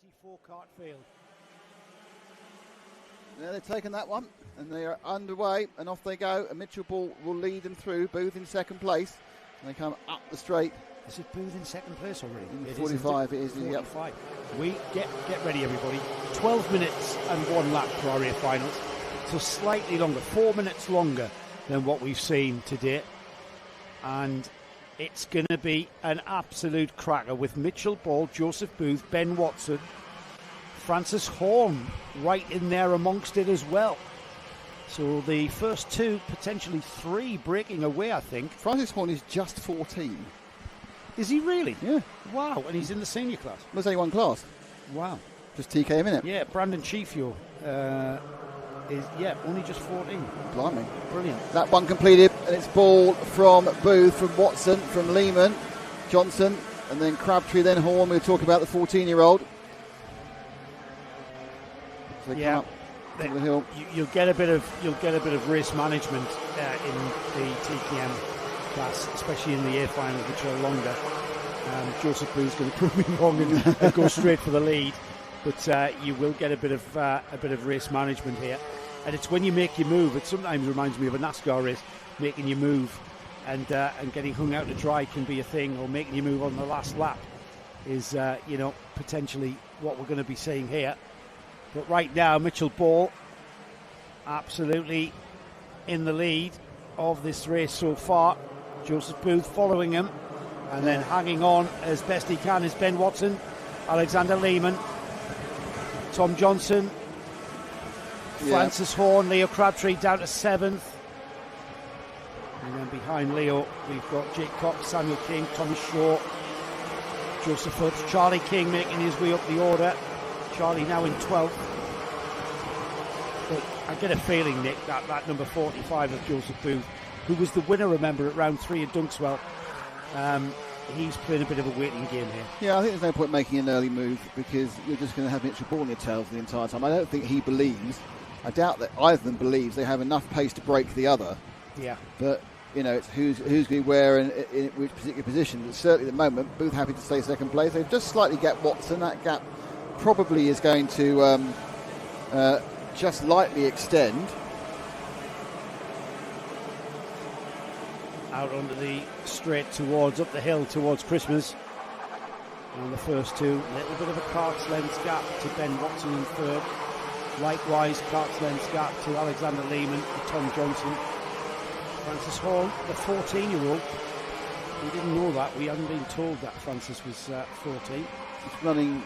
24 kart field. Yeah, they've taken that one, and they are underway, and off they go. And Mitchell Ball will lead them through. Booth in second place, and they come up the straight. Is it Booth in second place already? In 45, it is. 45. Yep. We get ready, everybody. 12 minutes and 1 lap for our rear finals. So slightly longer, 4 minutes longer than what we've seen today. And it's going to be an absolute cracker with Mitchell Ball, Joseph Booth, Ben Watson, Francis Horn right in there amongst it as well. So the first two, potentially three, breaking away, I think. Francis Horn is just 14. Is he really? Yeah. Wow, and he's in the senior class. There's only one class. Wow. Just TK a minute. Yeah, Brandon Chiefio is, only just 14. Blimey. Brilliant. That one completed, and it's Ball from Booth, from Watson, from Lehman, Johnson, and then Crabtree, then Horn. We'll talk about the 14-year-old. So yeah. The hill. You'll get a bit of race management in the TKM class, especially in the A finals, which are longer. Joseph Booth's going to prove me wrong and go straight for the lead, but you will get a bit of race management here, and it's when you make your move. It sometimes reminds me of a NASCAR race, making your move and getting hung out to dry can be a thing, or making your move on the last lap is potentially what we're going to be seeing here. But right now, Mitchell Ball absolutely in the lead of this race so far. Joseph Booth following him, and then hanging on as best he can is Ben Watson, Alexander Lehman, Tom Johnson, Francis Horn, Leo Crabtree down to 7th. And then behind Leo, we've got Jake Cox, Samuel King, Thomas Shaw, Joseph Phillips, Charlie King making his way up the order. Charlie now in 12th. But I get a feeling, Nick, that number 45 of Joseph Booth, who was the winner, remember, at round 3 at Dunkswell, he's playing a bit of a waiting game here. Yeah, I think there's no point making an early move, because you're just going to have Mitchell Ball in your tail for the entire time. I don't think he believes, I doubt that either of them believes they have enough pace to break the other. Yeah. But, it's who's going to be where in which particular position. But certainly at the moment, Booth happy to stay second place. They've just slightly gapped Watson. That gap probably is going to just lightly extend. Out onto the straight up the hill towards Christmas. And the first two, a little bit of a cart's length gap to Ben Watson in third. Likewise, cart's length gap to Alexander Lehman and Tom Johnson. Francis Horn, the 14-year-old. We didn't know that. We hadn't been told that Francis was 14. He's running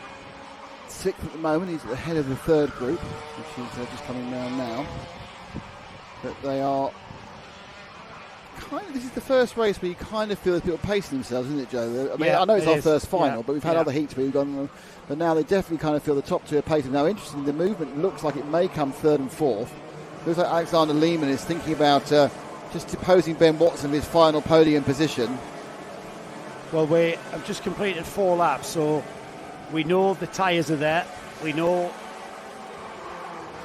6th at the moment. He's at the head of the third group, which is just coming down now. But they are this is the first race where you kind of feel there's people pacing themselves, isn't it, Joe? I mean, I know it's our first final, but we've had other heats where we've gone, but now they definitely kind of feel the top two are pacing. Now, interestingly, the movement looks like it may come 3rd and 4th. It looks like Alexander Lehman is thinking about just deposing Ben Watson of his final podium position. Well, we have just completed 4 laps, so we know the tyres are there. We know,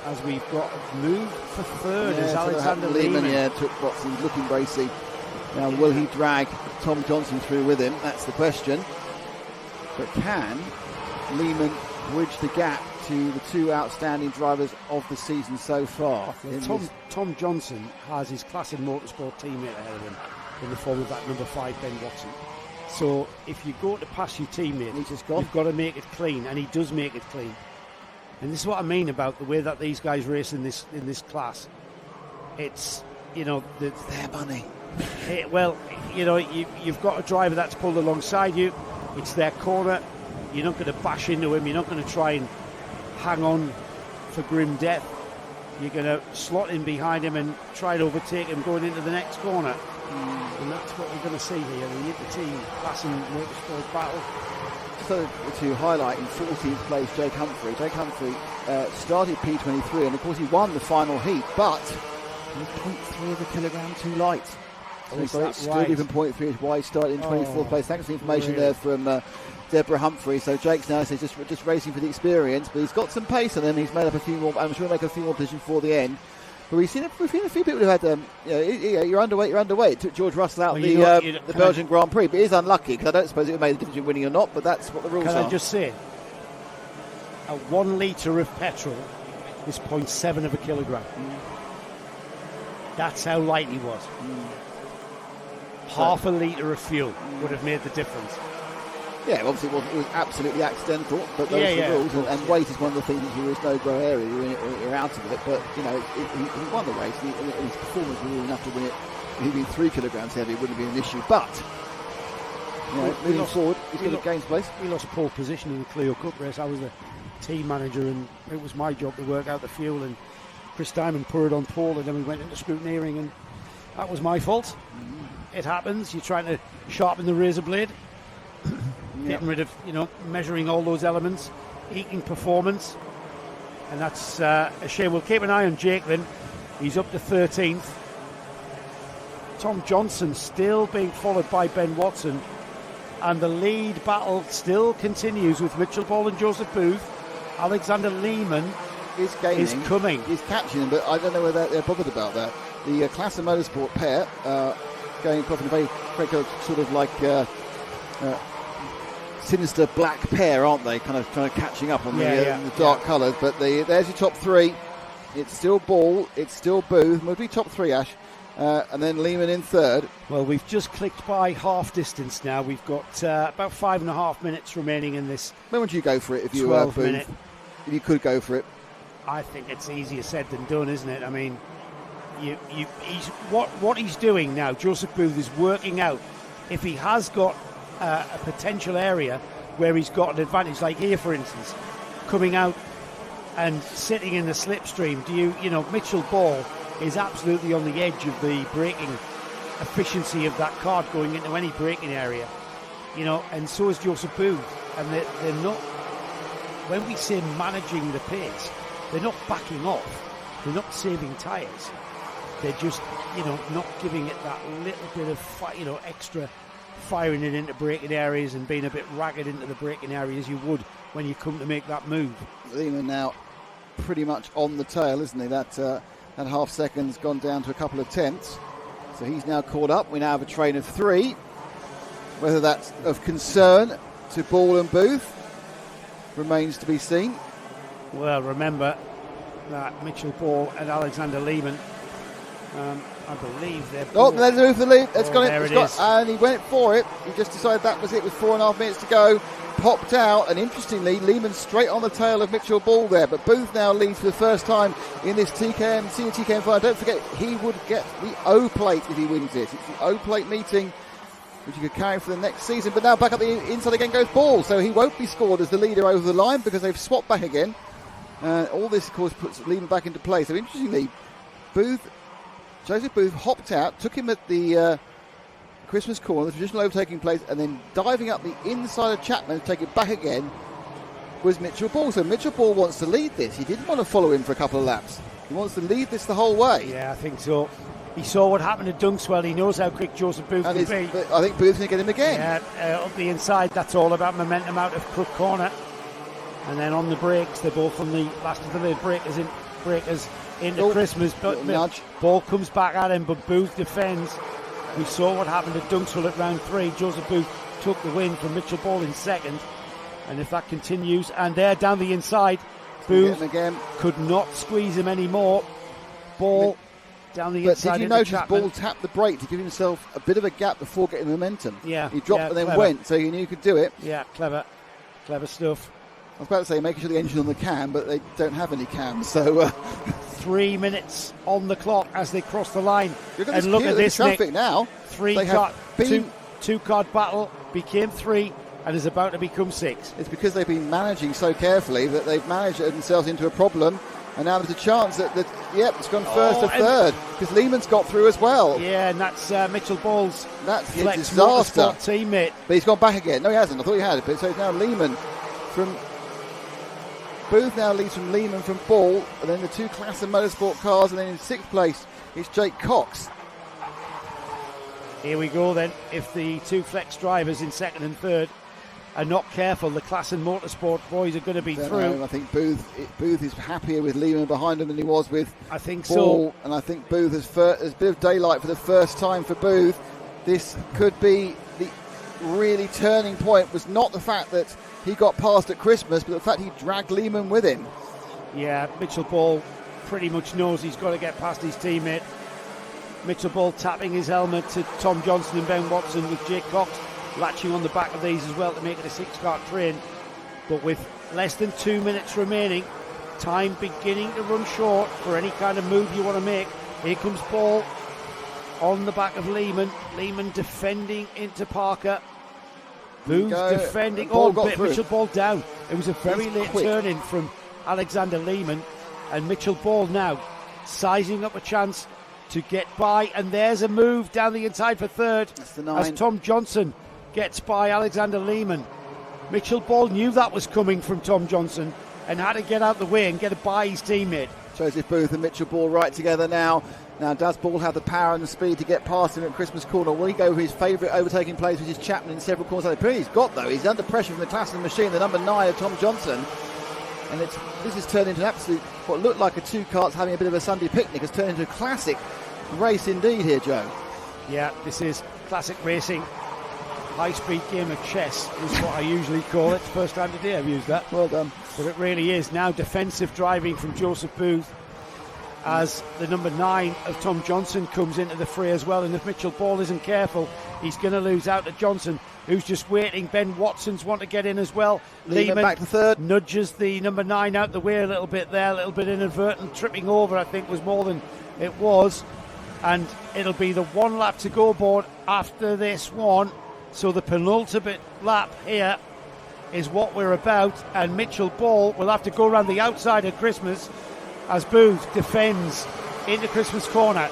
as we've got move for third, is Alexander Lehman. Yeah, took Watson, looking racy. Now, will he drag Tom Johnson through with him? That's the question. But can Lehman bridge the gap to the two outstanding drivers of the season so far? Well, Tom Johnson has his classic motorsport teammate ahead of him in the form of that number 5, Ben Watson. So if you go to pass your teammate, you've got to make it clean, and he does make it clean. And this is what I mean about the way that these guys race in this class. It's, it's their money. You've got a driver that's pulled alongside you. It's their corner. You're not going to bash into him. You're not going to try and hang on for grim death. You're going to slot in behind him and try to overtake him going into the next corner. And that's what we're going to see here. The inter-team class and motorsport battle. So to highlight, in 14th place, Jake Humphrey. Jake Humphrey started P23, and of course he won the final heat, but he was 0.3 of a kilogram too light. So he got excluded from 0.3, is why he started in 24th place. Thanks for the information there from Deborah Humphrey. So Jake's now says just racing for the experience, but he's got some pace on him. He's made up a few more. I'm sure he'll make a few more positions for the end. But we've seen a few people who had, you're underweight. It took George Russell out the Belgian Grand Prix, but it is unlucky, because I don't suppose it would have made a difference in winning or not, but that's what the rules are. Can I just say, a 1 litre of petrol is 0.7 of a kilogram. That's how light he was. Half a litre of fuel would have made the difference. Yeah, obviously it was absolutely accidental, but those are the rules, and weight is one of the things. There is no grey area, you're out of it. But you know, he won the race, and his performance was enough to win it. If he'd been 3 kilograms heavy, it wouldn't have been an issue. But you know, moving forward, he's got to gain place. We lost pole position in the Clio Cup race. I was the team manager, and it was my job to work out the fuel. And Chris Diamond put it on pole, and then we went into scrutineering, and that was my fault. It happens. You're trying to sharpen the razor blade. Getting rid of, measuring all those elements, eking performance, and that's a shame. We'll keep an eye on Jake then. He's up to 13th. Tom Johnson still being followed by Ben Watson, and the lead battle still continues with Mitchell Ball and Joseph Booth. Alexander Lehman is coming. He's catching him, but I don't know whether they're bothered about that. The Class and Motorsport pair going across in a very sort of like sinister black pair, aren't they? Kind of catching up on the dark colours. But there's your top 3. It's still Ball, it's still Booth. Would be top 3, Ash. And then Lehman in 3rd. Well, we've just clicked by half distance now. We've got about 5.5 minutes remaining in this. When would you go for it if you 12 were minute? If you could go for it? I think it's easier said than done, isn't it? I mean, what he's doing now, Joseph Booth is working out if he has got a potential area where he's got an advantage, like here, for instance, coming out and sitting in the slipstream. Mitchell Ball is absolutely on the edge of the braking efficiency of that card going into any braking area, and so is Joseph Booth. And they're not, when we say managing the pace, they're not backing off, they're not saving tyres, they're just, not giving it that little bit of, extra firing it into braking areas and being a bit ragged into the braking areas you would when you come to make that move. Lehman now pretty much on the tail, isn't he? That half second's gone down to a couple of tenths. So he's now caught up. We now have a train of 3. Whether that's of concern to Ball and Booth remains to be seen. Well, remember that Mitchell Ball and Alexander Lehman, I believe they're... Oh, there's the move for the lead. It's got there it. It is. And he went for it. He just decided that was it with 4.5 minutes to go. Popped out, and interestingly, Lehman straight on the tail of Mitchell Ball there. But Booth now leads for the first time in this senior TKM final. Don't forget, he would get the O plate if he wins this. It's the O plate meeting, which he could carry for the next season. But now back up the inside again goes Ball, so he won't be scored as the leader over the line because they've swapped back again. All this, of course, puts Lehman back into play. So interestingly, Joseph Booth hopped out, took him at the Christmas corner, the traditional overtaking place, and then diving up the inside of Chapman to take it back again was Mitchell Ball. So Mitchell Ball wants to lead this. He didn't want to follow him for a couple of laps. He wants to lead this the whole way. Yeah, I think so. He saw what happened at Dunkswell. He knows how quick Joseph Booth can be. I think Booth's going to get him again. Yeah, up the inside, that's all about momentum out of Crook Corner. And then on the brakes, they're both on the last of the breakers into Christmas. But Ball comes back at him, but Booth defends. We saw what happened at Dunksville at round 3. Joseph Booth took the win from Mitchell Ball in second. And if that continues, and there down the inside, Booth could not squeeze him anymore. Ball down the inside. But did you notice Ball tapped the brake to give himself a bit of a gap before getting momentum? Yeah. He dropped and then clever. went, so he knew he could do it. Yeah, clever stuff. I was about to say making sure the engine on the cam, but they don't have any cams, so... 3 minutes on the clock as they cross the line. Look at and look at this, traffic Nick. now. Two card battle became 3 and is about to become 6. It's because they've been managing so carefully that they've managed themselves into a problem, and now there's a chance that it's gone first to third because Lehman's got through as well. Yeah, and that's Mitchell Ball's Flex disaster teammate. But he's gone back again. No, he hasn't. I thought he had it, but so it's now Lehman from... Booth now leads from Lehman from Ball, and then the 2 Class and Motorsport cars, and then in 6th place it's Jake Cox. Here we go then. If the 2 Flex drivers in 2nd and 3rd are not careful, the Class and Motorsport boys are going to be through. I think Booth is happier with Lehman behind him than he was with so. Ball, and I think Booth has a bit of daylight for the first time for Booth. This could be really turning point was not the fact that he got past at Christmas, but the fact he dragged Lehman with him. Yeah, Mitchell Ball pretty much knows he's got to get past his teammate. Mitchell Ball tapping his helmet to Tom Johnson and Ben Watson, with Jake Cox latching on the back of these as well to make it a 6-kart train. But with less than 2 minutes remaining, time beginning to run short for any kind of move you want to make. Here comes Ball on the back of Lehman. Lehman defending into Parker. Booth defending. Mitchell Ball down. It was a very late turn in from Alexander Lehman, and Mitchell Ball now sizing up a chance to get by, and there's a move down the inside for third as Tom Johnson gets by Alexander Lehman. Mitchell Ball knew that was coming from Tom Johnson and had to get out the way and get by his teammate. Joseph Booth and Mitchell Ball right together now. Now, does Ball have the power and the speed to get past him at Christmas Corner? Will he go for his favourite overtaking place, which is Chapman in several corners? He's got, though. He's under pressure from the Classen machine, the number 9 of Tom Johnson. And this has turned into an absolute, what looked like a 2-karts having a bit of a Sunday picnic, has turned into a classic race indeed here, Joe. Yeah, this is classic racing. High-speed game of chess is what I usually call it. First time today I've used that. Well done. But it really is now defensive driving from Joseph Booth as the number 9 of Tom Johnson comes into the fray as well. And if Mitchell Ball isn't careful, he's going to lose out to Johnson, who's just waiting. Ben Watson's want to get in as well. Lehman back to third. Nudges the number 9 out the way a little bit there, a little bit inadvertent. Tripping over, I think, was more than it was. And it'll be the 1 lap to go board after this one. So the penultimate lap here is what we're about. And Mitchell Ball will have to go around the outside of Christmas as Booth defends into Christmas Corner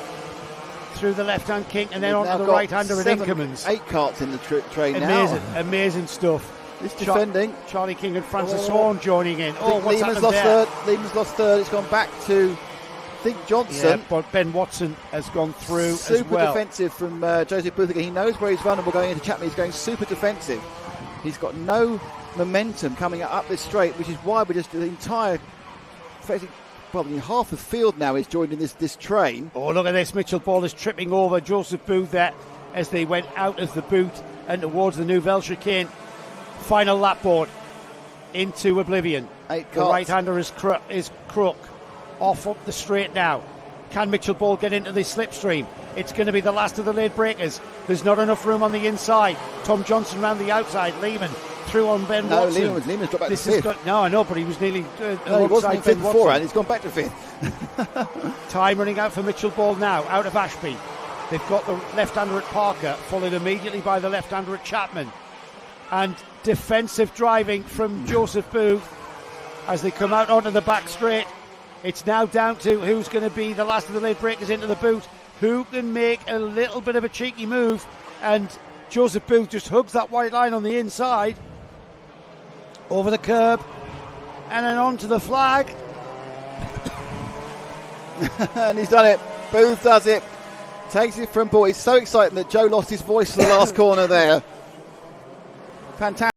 through the left-hand kink and then onto the right-hander at Inkermans. 8 karts in the train now. Amazing stuff. This defending. Charlie King and Francis Horn joining in. Lehman's lost third. Lehman's lost third. It's gone back to, I think, Johnson. Yeah, but Ben Watson has gone through super as well. Defensive from Joseph Booth. He knows where he's vulnerable going into Chapman. He's going super defensive. He's got no momentum coming up this straight, which is why we're just the entire, probably half the field now is joined in this train. Oh, look at this. Mitchell Ball is tripping over Joseph Booth there as they went out of the boot and towards the Nouvelle chicane. Final lap board into oblivion. 8 the right-hander is Crook off up the straight now. Can Mitchell Ball get into the slipstream? It's going to be the last of the late breakers. There's not enough room on the inside. Tom Johnson round the outside. Lehman through on Ben Watson. Lehman's dropped back to 5th. No, I know, but he was nearly he wasn't in 5th beforehand. He's gone back to 5th. Time running out for Mitchell Ball now, out of Ashby. They've got the left-hander at Parker, followed immediately by the left-hander at Chapman. And defensive driving from Joseph Booth as they come out onto the back straight. It's now down to who's going to be the last of the late breakers into the boot. Who can make a little bit of a cheeky move? And Joseph Booth just hugs that white line on the inside. Over the curb. And then onto the flag. And he's done it. Booth does it. Takes it from Ball. He's so excited that Joe lost his voice for the last corner there. Fantastic.